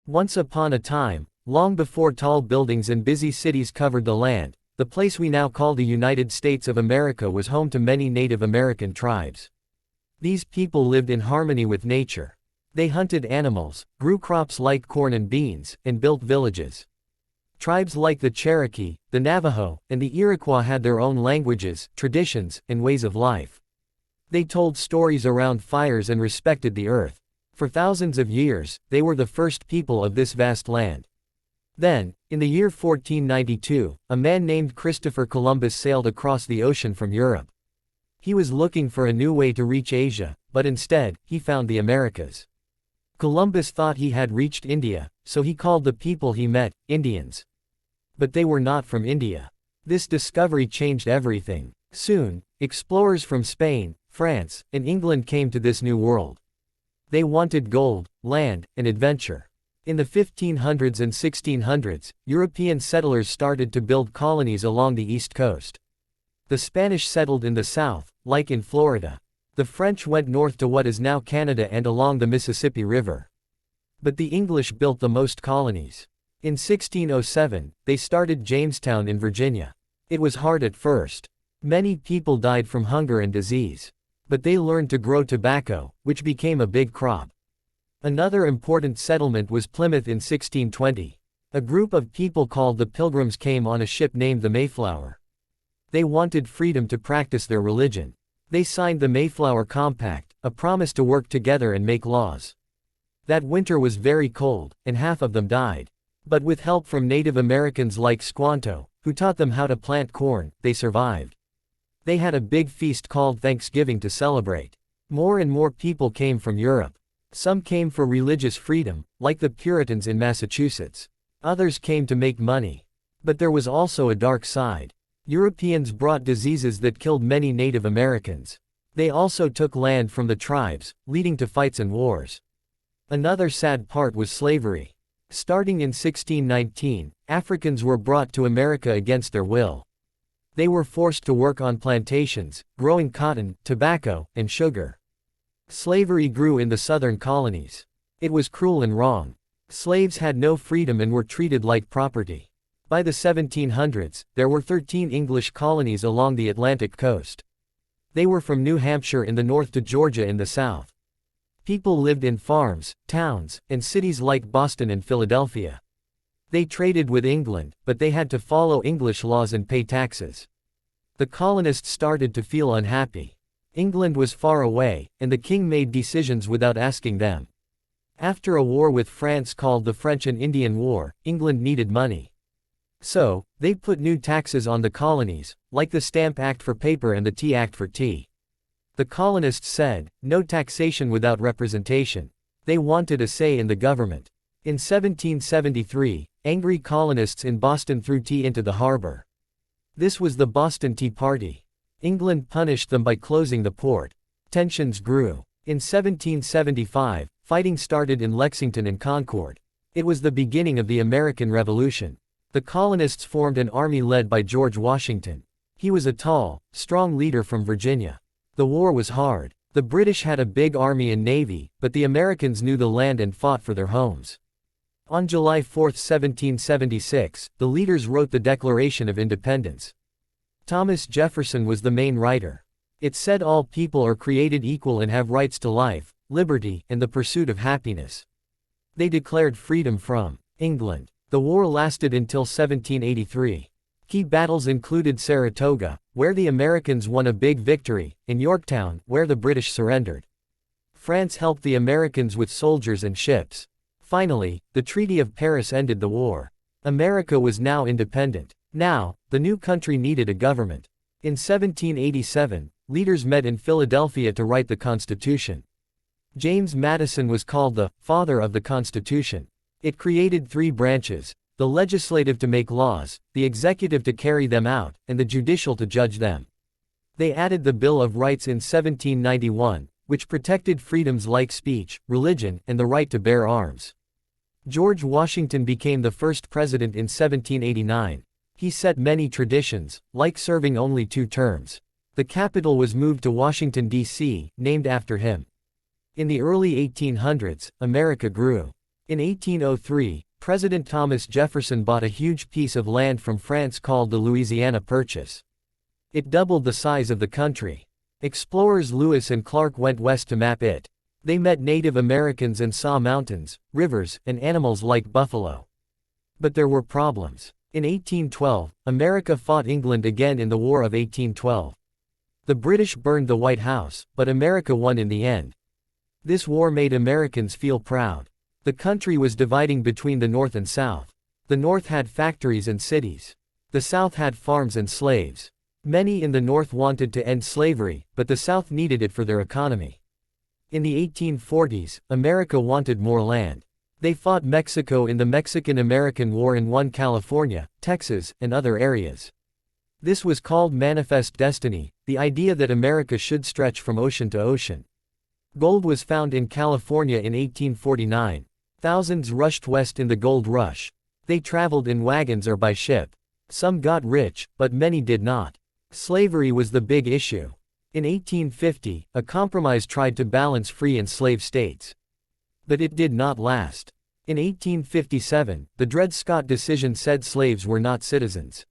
Once upon a time, long before tall buildings and busy cities covered the land, the place we now call the United States of America was home to many Native American tribes. These people lived in harmony with nature. They hunted animals, grew crops like corn and beans, and built villages. Tribes like the Cherokee, the Navajo, and the Iroquois had their own languages, traditions, and ways of life. They told stories around fires and respected the earth. For thousands of years, they were the first people of this vast land. Then, in the year 1492, a man named Christopher Columbus sailed across the ocean from Europe. He was looking for a new way to reach Asia, but instead, he found the Americas. Columbus thought he had reached India, so he called the people he met, Indians. But they were not from India. This discovery changed everything. Soon, explorers from Spain, France, and England came to this new world. They wanted gold, land, and adventure. In the 1500s and 1600s, European settlers started to build colonies along the east coast. The Spanish settled in the south, like in Florida. The French went north to what is now Canada and along the Mississippi River. But the English built the most colonies. In 1607, they started Jamestown in Virginia. It was hard at first. Many people died from hunger and disease. But they learned to grow tobacco, which became a big crop. Another important settlement was Plymouth in 1620. A group of people called the Pilgrims came on a ship named the Mayflower. They wanted freedom to practice their religion. They signed the Mayflower Compact, a promise to work together and make laws. That winter was very cold, and half of them died. But with help from Native Americans like Squanto, who taught them how to plant corn, they survived. They had a big feast called Thanksgiving to celebrate. More and more people came from Europe. Some came for religious freedom, like the Puritans in Massachusetts. Others came to make money. But there was also a dark side. Europeans brought diseases that killed many Native Americans. They also took land from the tribes, leading to fights and wars. Another sad part was slavery. Starting in 1619, Africans were brought to America against their will. They were forced to work on plantations, growing cotton, tobacco, and sugar. Slavery grew in the southern colonies. It was cruel and wrong. Slaves had no freedom and were treated like property. By the 1700s, there were 13 English colonies along the Atlantic coast. They were from New Hampshire in the north to Georgia in the south. People lived in farms, towns, and cities like Boston and Philadelphia. They traded with England, but they had to follow English laws and pay taxes. The colonists started to feel unhappy. England was far away, and the king made decisions without asking them. After a war with France called the French and Indian War, England needed money. So, they put new taxes on the colonies, like the Stamp Act for paper and the Tea Act for tea. The colonists said, no taxation without representation. They wanted a say in the government. In 1773, angry colonists in Boston threw tea into the harbor. This was the Boston Tea Party. England punished them by closing the port. Tensions grew. In 1775, fighting started in Lexington and Concord. It was the beginning of the American Revolution. The colonists formed an army led by George Washington. He was a tall, strong leader from Virginia. The war was hard. The British had a big army and navy, but the Americans knew the land and fought for their homes. On July 4, 1776, the leaders wrote the Declaration of Independence. Thomas Jefferson was the main writer. It said all people are created equal and have rights to life, liberty, and the pursuit of happiness. They declared freedom from England. The war lasted until 1783. Key battles included Saratoga, where the Americans won a big victory, and Yorktown, where the British surrendered. France helped the Americans with soldiers and ships. Finally, the Treaty of Paris ended the war. America was now independent. Now, the new country needed a government. In 1787, leaders met in Philadelphia to write the Constitution. James Madison was called the father of the Constitution. It created three branches: the legislative to make laws, the executive to carry them out, and the judicial to judge them. They added the Bill of Rights in 1791, which protected freedoms like speech, religion, and the right to bear arms. George Washington became the first president in 1789. He set many traditions, like serving only 2 terms. The capital was moved to Washington, D.C., named after him. In the early 1800s, America grew. In 1803, President Thomas Jefferson bought a huge piece of land from France called the Louisiana Purchase. It doubled the size of the country. Explorers Lewis and Clark went west to map it. They met Native Americans and saw mountains, rivers, and animals like buffalo. But there were problems. In 1812, America fought England again in the War of 1812. The British burned the White House, but America won in the end. This war made Americans feel proud. The country was dividing between the North and South. The North had factories and cities. The South had farms and slaves. Many in the North wanted to end slavery, but the South needed it for their economy. In the 1840s, America wanted more land. They fought Mexico in the Mexican-American War and won California, Texas, and other areas. This was called Manifest Destiny, the idea that America should stretch from ocean to ocean. Gold was found in California in 1849. Thousands rushed west in the gold rush. They traveled in wagons or by ship. Some got rich, but many did not. Slavery was the big issue. In 1850, a compromise tried to balance free and slave states. But it did not last. In 1857, the Dred Scott decision said slaves were not citizens.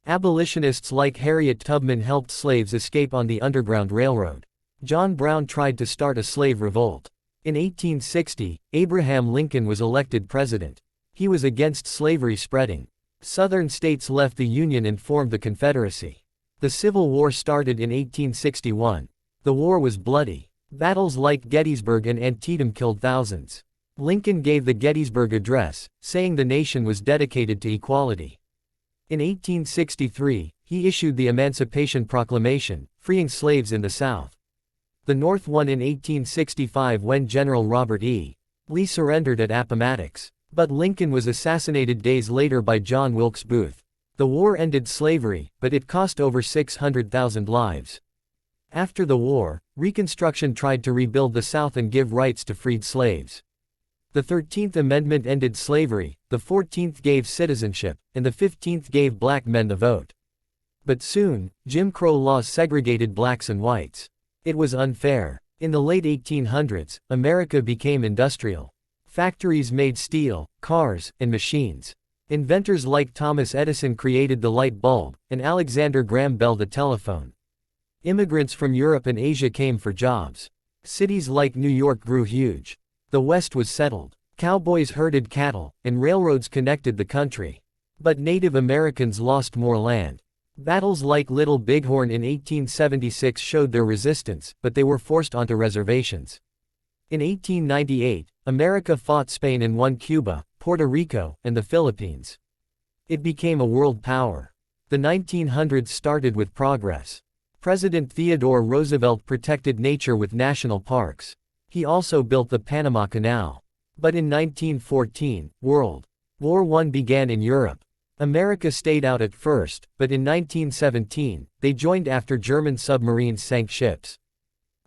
Abolitionists like Harriet Tubman helped slaves escape on the Underground Railroad. John Brown tried to start a slave revolt. In 1860, Abraham Lincoln was elected president. He was against slavery spreading. Southern states left the Union and formed the Confederacy. The Civil War started in 1861. The war was bloody. Battles like Gettysburg and Antietam killed thousands. Lincoln gave the Gettysburg Address, saying the nation was dedicated to equality. In 1863, he issued the Emancipation Proclamation, freeing slaves in the South. The North won in 1865 when General Robert E. Lee surrendered at Appomattox. But Lincoln was assassinated days later by John Wilkes Booth. The war ended slavery, but it cost over 600,000 lives. After the war, Reconstruction tried to rebuild the South and give rights to freed slaves. The 13th Amendment ended slavery, the 14th gave citizenship, and the 15th gave black men the vote. But soon, Jim Crow laws segregated blacks and whites. It was unfair. In the late 1800s, America became industrial. Factories made steel, cars, and machines. Inventors like Thomas Edison created the light bulb, and Alexander Graham Bell the telephone. Immigrants from Europe and Asia came for jobs. Cities like New York grew huge. The West was settled. Cowboys herded cattle, and railroads connected the country. But Native Americans lost more land. Battles like Little Bighorn in 1876 showed their resistance, but they were forced onto reservations. In 1898, America fought Spain and won Cuba, Puerto Rico, and the Philippines. It became a world power. The 1900s started with progress. President Theodore Roosevelt protected nature with national parks. He also built the Panama Canal. But in 1914, World War I began in Europe. America stayed out at first, but in 1917, they joined after German submarines sank ships.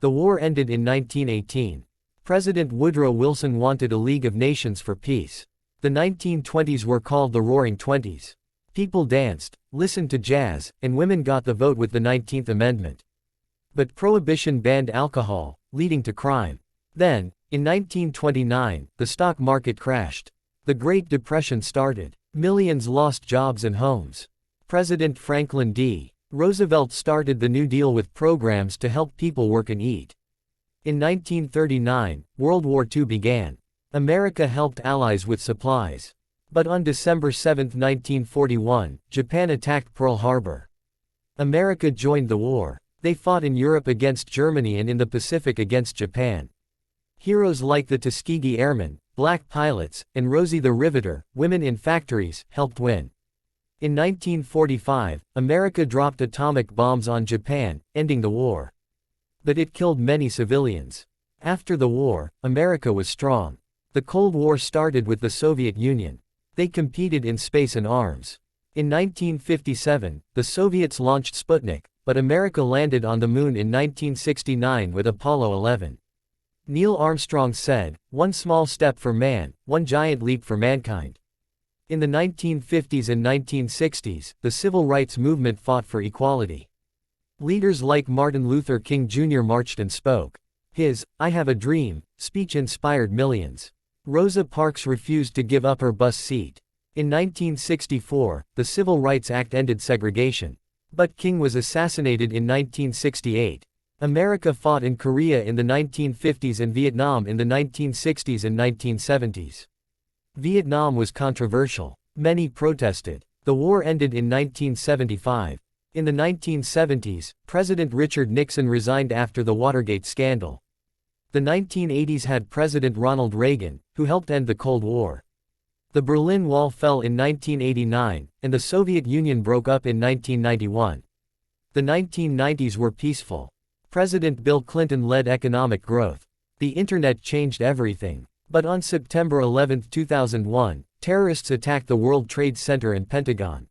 The war ended in 1918. President Woodrow Wilson wanted a League of Nations for peace. The 1920s were called the Roaring Twenties. People danced, listened to jazz, and women got the vote with the 19th Amendment. But Prohibition banned alcohol, leading to crime. Then, in 1929, the stock market crashed. The Great Depression started. Millions lost jobs and homes. President Franklin D. Roosevelt started the New Deal with programs to help people work and eat. In 1939, World War II began. America helped allies with supplies. But on December 7, 1941, Japan attacked Pearl Harbor. America joined the war. They fought in Europe against Germany and in the Pacific against Japan. Heroes like the Tuskegee Airmen, black pilots, and Rosie the Riveter, women in factories, helped win. In 1945, America dropped atomic bombs on Japan, ending the war. But it killed many civilians. After the war, America was strong. The Cold War started with the Soviet Union. They competed in space and arms. In 1957, the Soviets launched Sputnik, but America landed on the moon in 1969 with Apollo 11. Neil Armstrong said, "One small step for man, one giant leap for mankind." In the 1950s and 1960s, the civil rights movement fought for equality. Leaders like Martin Luther King Jr. marched and spoke. His "I Have a Dream" speech inspired millions. Rosa Parks refused to give up her bus seat. In 1964, the Civil Rights Act ended segregation. But King was assassinated in 1968. America fought in Korea in the 1950s and Vietnam in the 1960s and 1970s. Vietnam was controversial. Many protested. The war ended in 1975. In the 1970s, President Richard Nixon resigned after the Watergate scandal. The 1980s had President Ronald Reagan, who helped end the Cold War. The Berlin Wall fell in 1989, and the Soviet Union broke up in 1991. The 1990s were peaceful. President Bill Clinton led economic growth. The internet changed everything. But on September 11, 2001, terrorists attacked the World Trade Center and Pentagon.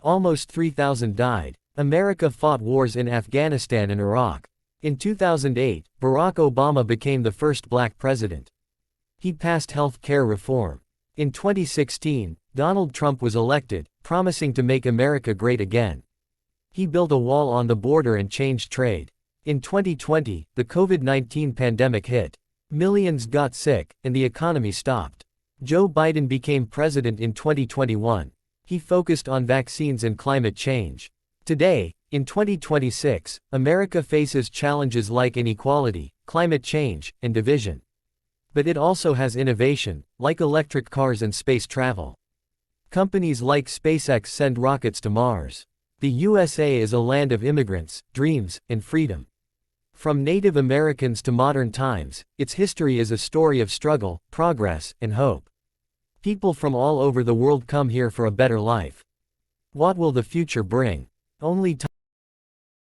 Almost 3,000 died. America fought wars in Afghanistan and Iraq. In 2008, Barack Obama became the first black president. He passed health care reform. In 2016, Donald Trump was elected, promising to make America great again. He built a wall on the border and changed trade. In 2020, the COVID-19 pandemic hit. Millions got sick, and the economy stopped. Joe Biden became president in 2021. He focused on vaccines and climate change. Today, in 2026, America faces challenges like inequality, climate change, and division. But it also has innovation, like electric cars and space travel. Companies like SpaceX send rockets to Mars. The USA is a land of immigrants, dreams, and freedom. From Native Americans to modern times, its history is a story of struggle, progress, and hope. People from all over the world come here for a better life. What will the future bring? Only time